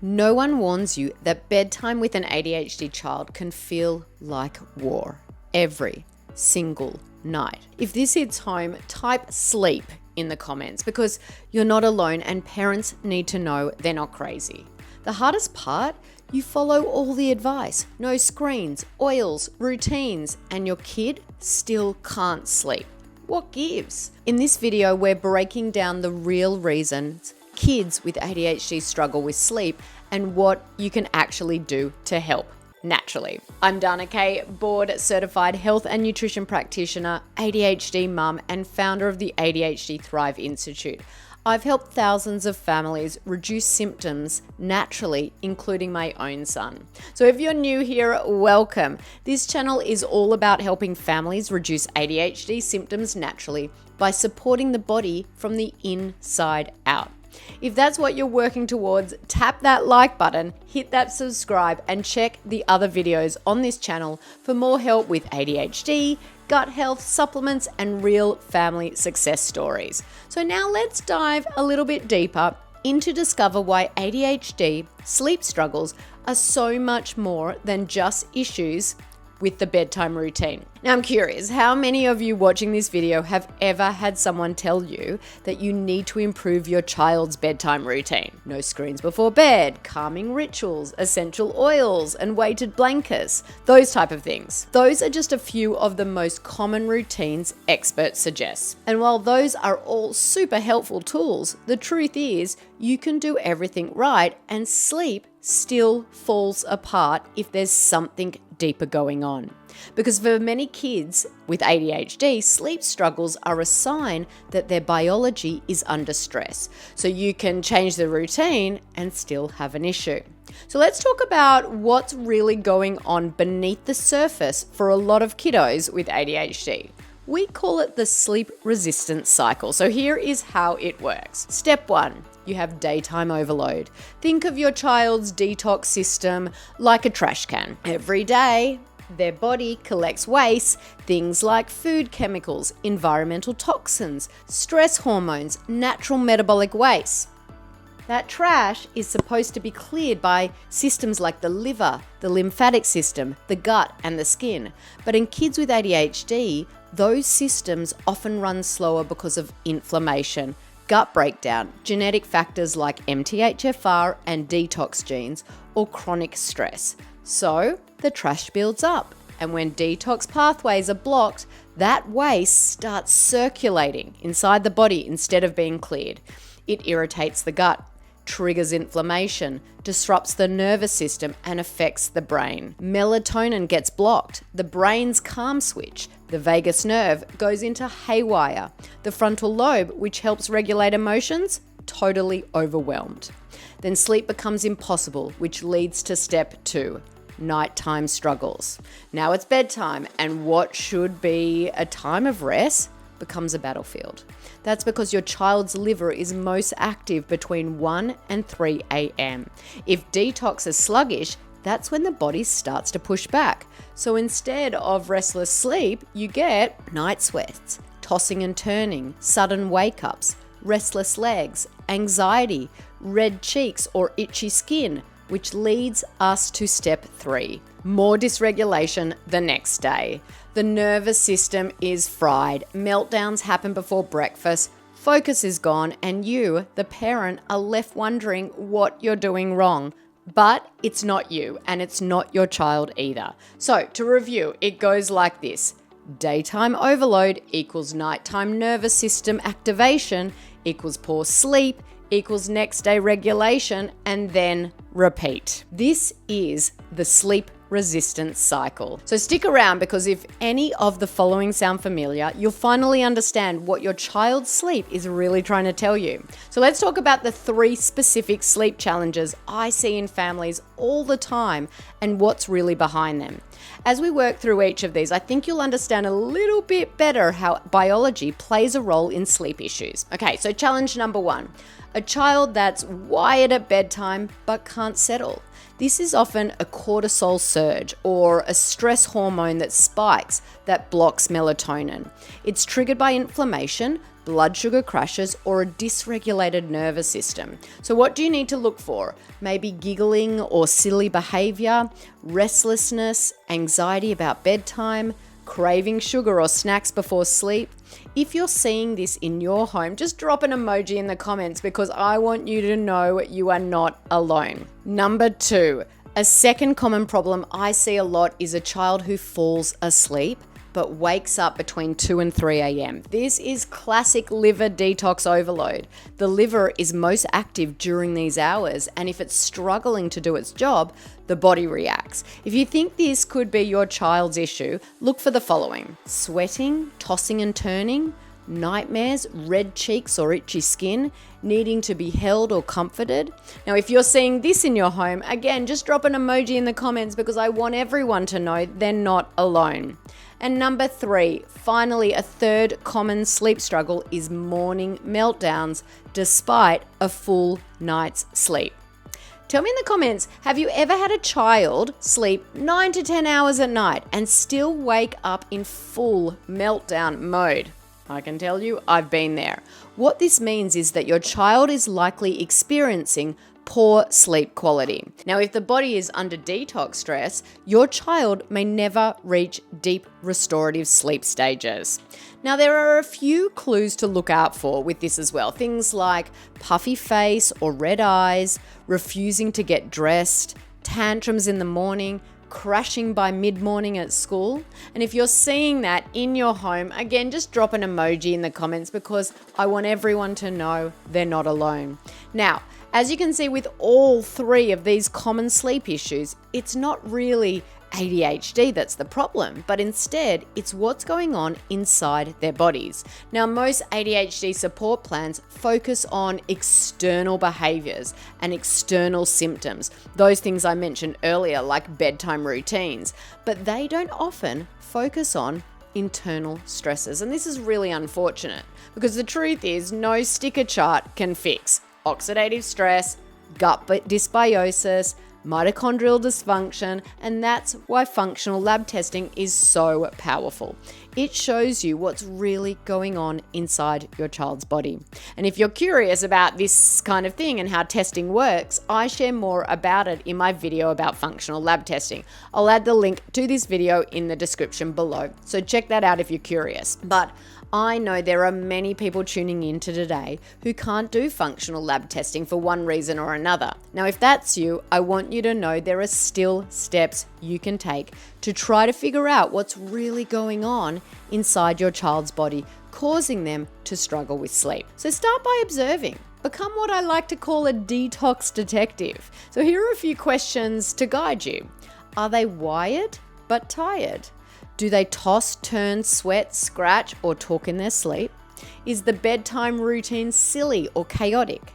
No one warns you that bedtime with an ADHD child can feel like war every single night. If this hits home, type sleep in the comments because you're not alone and parents need to know they're not crazy. The hardest part, you follow all the advice. No screens, oils, routines, and your kid still can't sleep. What gives? In this video, we're breaking down the real reasons kids with ADHD struggle with sleep and what you can actually do to help naturally. I'm Dana Kay, board certified health and nutrition practitioner, ADHD mum, and founder of the ADHD Thrive Institute. I've helped thousands of families reduce symptoms naturally, including my own son. So if you're new here, welcome. This channel is all about helping families reduce ADHD symptoms naturally by supporting the body from the inside out. If that's what you're working towards, tap that like button, hit that subscribe, and check the other videos on this channel for more help with ADHD, gut health, supplements, and real family success stories. So now let's dive a little bit deeper into discover why ADHD sleep struggles are so much more than just issues with the bedtime routine. Now I'm curious, how many of you watching this video have ever had someone tell you that you need to improve your child's bedtime routine? No screens before bed, calming rituals, essential oils, and weighted blankets, those type of things. Those are just a few of the most common routines experts suggest. And while those are all super helpful tools, the truth is you can do everything right and sleep still falls apart if there's something deeper going on. Because for many kids with ADHD, sleep struggles are a sign that their biology is under stress. So you can change the routine and still have an issue. So let's talk about what's really going on beneath the surface for a lot of kiddos with ADHD. We call it the sleep resistance cycle. So here is how it works. Step 1. You have daytime overload. Think of your child's detox system like a trash can. Every day, their body collects waste, things like food chemicals, environmental toxins, stress hormones, natural metabolic waste. That trash is supposed to be cleared by systems like the liver, the lymphatic system, the gut, and the skin. But in kids with ADHD, those systems often run slower because of inflammation, gut breakdown, genetic factors like MTHFR and detox genes, or chronic stress. So the trash builds up, and when detox pathways are blocked, that waste starts circulating inside the body instead of being cleared. It irritates the gut, triggers inflammation, disrupts the nervous system, and affects the brain. Melatonin gets blocked, the brain's calm switch, the vagus nerve goes into haywire. The frontal lobe, which helps regulate emotions, totally overwhelmed. Then sleep becomes impossible, which leads to step 2, nighttime struggles. Now it's bedtime, and what should be a time of rest becomes a battlefield. That's because your child's liver is most active between 1 and 3 a.m. If detox is sluggish, that's when the body starts to push back. So instead of restless sleep, you get night sweats, tossing and turning, sudden wake-ups, restless legs, anxiety, red cheeks or itchy skin, which leads us to step 3, more dysregulation the next day. The nervous system is fried, meltdowns happen before breakfast, focus is gone, and you, the parent, are left wondering what you're doing wrong. But it's not you, and it's not your child either. So to review, it goes like this. Daytime overload equals nighttime nervous system activation equals poor sleep equals next day regulation, and then repeat. This is the sleep resistance cycle. So stick around, because if any of the following sound familiar, you'll finally understand what your child's sleep is really trying to tell you. So let's talk about the 3 specific sleep challenges I see in families all the time and what's really behind them. As we work through each of these, I think you'll understand a little bit better how biology plays a role in sleep issues. Okay, so challenge number 1. A child that's wired at bedtime but can't settle. This is often a cortisol surge or a stress hormone that spikes that blocks melatonin. It's triggered by inflammation, blood sugar crashes, or a dysregulated nervous system. So what do you need to look for? Maybe giggling or silly behavior, restlessness, anxiety about bedtime, craving sugar or snacks before sleep. If you're seeing this in your home, just drop an emoji in the comments because I want you to know you are not alone. Number 2, a second common problem I see a lot is a child who falls asleep but wakes up between 2 and 3 a.m. This is classic liver detox overload. The liver is most active during these hours, and if it's struggling to do its job, the body reacts. If you think this could be your child's issue, look for the following: sweating, tossing and turning, nightmares, red cheeks or itchy skin, needing to be held or comforted. Now, if you're seeing this in your home, again, just drop an emoji in the comments because I want everyone to know they're not alone. And number 3, finally, a third common sleep struggle is morning meltdowns despite a full night's sleep. Tell me in the comments, have you ever had a child sleep 9 to 10 hours at night and still wake up in full meltdown mode? I can tell you, I've been there. What this means is that your child is likely experiencing poor sleep quality. Now, if the body is under detox stress, your child may never reach deep restorative sleep stages. Now, there are a few clues to look out for with this as well. Things like puffy face or red eyes, refusing to get dressed, tantrums in the morning, crashing by mid-morning at school. And if you're seeing that in your home, again, just drop an emoji in the comments because I want everyone to know they're not alone. Now, as you can see with all 3 of these common sleep issues, it's not really ADHD that's the problem, but instead it's what's going on inside their bodies. Now, most ADHD support plans focus on external behaviors and external symptoms, those things I mentioned earlier like bedtime routines, but they don't often focus on internal stresses. And this is really unfortunate because the truth is no sticker chart can fix oxidative stress, gut dysbiosis, mitochondrial dysfunction, and that's why functional lab testing is so powerful. It shows you what's really going on inside your child's body. And if you're curious about this kind of thing and how testing works, I share more about it in my video about functional lab testing. I'll add the link to this video in the description below, so check that out if you're curious. But I know there are many people tuning in to today who can't do functional lab testing for one reason or another. Now, if that's you, I want you to know there are still steps you can take to try to figure out what's really going on inside your child's body, causing them to struggle with sleep. So start by observing. Become what I like to call a detox detective. So here are a few questions to guide you. Are they wired but tired? Do they toss, turn, sweat, scratch, or talk in their sleep? Is the bedtime routine silly or chaotic?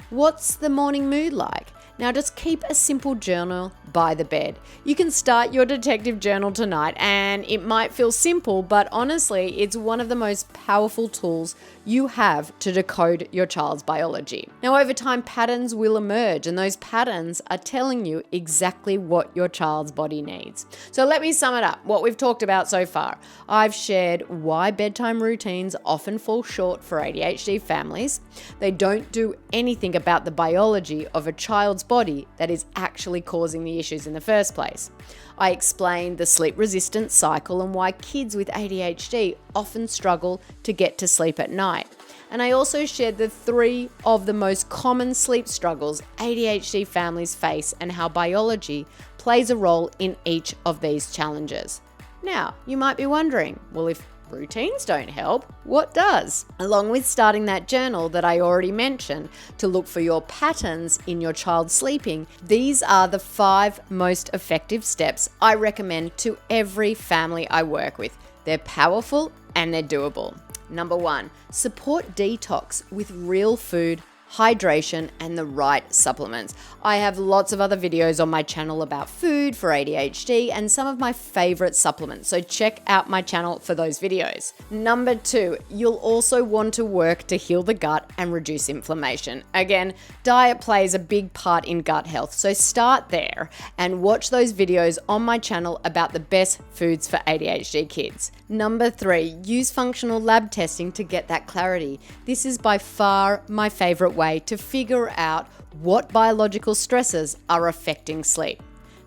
What's the morning mood like? Now, just keep a simple journal by the bed. You can start your detective journal tonight, and it might feel simple, but honestly, it's one of the most powerful tools you have to decode your child's biology. Now, over time, patterns will emerge, and those patterns are telling you exactly what your child's body needs. So let me sum it up, what we've talked about so far. I've shared why bedtime routines often fall short for ADHD families. They don't do anything about the biology of a child's body that is actually causing the issues in the first place. I explained the sleep-resistant cycle and why kids with ADHD often struggle to get to sleep at night. And I also shared the 3 of the most common sleep struggles ADHD families face and how biology plays a role in each of these challenges. Now, you might be wondering, well, if routines don't help, what does? Along with starting that journal that I already mentioned to look for your patterns in your child's sleeping, these are the 5 most effective steps I recommend to every family I work with. They're powerful and they're doable. Number 1, support detox with real food, hydration, and the right supplements. I have lots of other videos on my channel about food for ADHD and some of my favorite supplements, so check out my channel for those videos. Number 2, you'll also want to work to heal the gut and reduce inflammation. Again, diet plays a big part in gut health, so start there and watch those videos on my channel about the best foods for ADHD kids. Number 3, use functional lab testing to get that clarity. This is by far my favorite way to figure out what biological stresses are affecting sleep.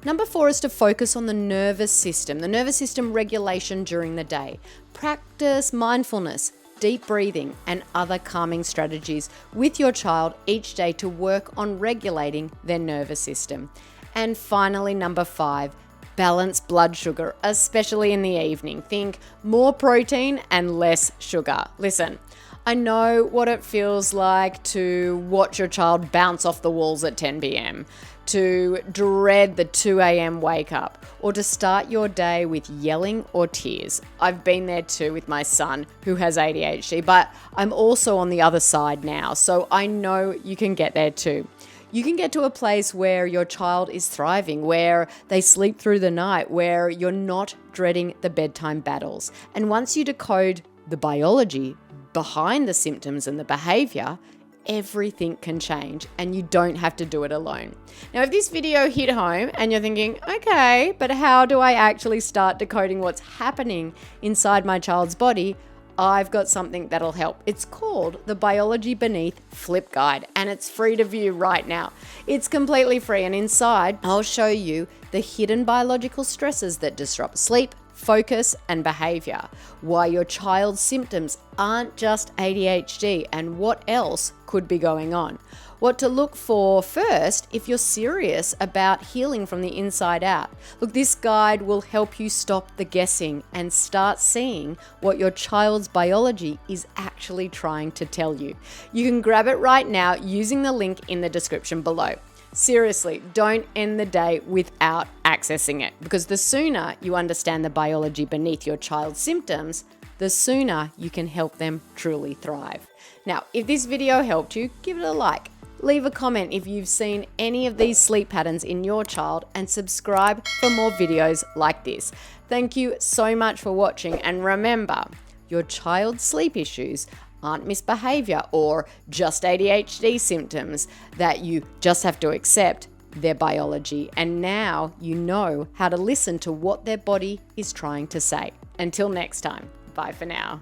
Number 4 is to focus on the nervous system regulation during the day. Practice mindfulness, deep breathing, and other calming strategies with your child each day to work on regulating their nervous system. And finally, number 5, balance blood sugar, especially in the evening. Think more protein and less sugar. Listen, I know what it feels like to watch your child bounce off the walls at 10 p.m., to dread the 2 a.m. wake up, or to start your day with yelling or tears. I've been there too with my son who has ADHD, but I'm also on the other side now, so I know you can get there too. You can get to a place where your child is thriving, where they sleep through the night, where you're not dreading the bedtime battles. And once you decode the biology behind the symptoms and the behavior, everything can change and you don't have to do it alone. Now, if this video hit home and you're thinking, okay, but how do I actually start decoding what's happening inside my child's body? I've got something that'll help. It's called the Biology Beneath Flip Guide, and it's free to view right now. It's completely free, and inside I'll show you the hidden biological stresses that disrupt sleep, focus, and behavior, why your child's symptoms aren't just ADHD, and what else could be going on. What to look for first if you're serious about healing from the inside out. Look, this guide will help you stop the guessing and start seeing what your child's biology is actually trying to tell you. You can grab it right now using the link in the description below. Seriously, don't end the day without accessing it, because the sooner you understand the biology beneath your child's symptoms, the sooner you can help them truly thrive. Now, if this video helped you, give it a like. Leave a comment if you've seen any of these sleep patterns in your child, and subscribe for more videos like this. Thank you so much for watching, and remember, your child's sleep issues aren't misbehavior or just ADHD symptoms that you just have to accept. Their biology, and now you know how to listen to what their body is trying to say. Until next time, bye for now.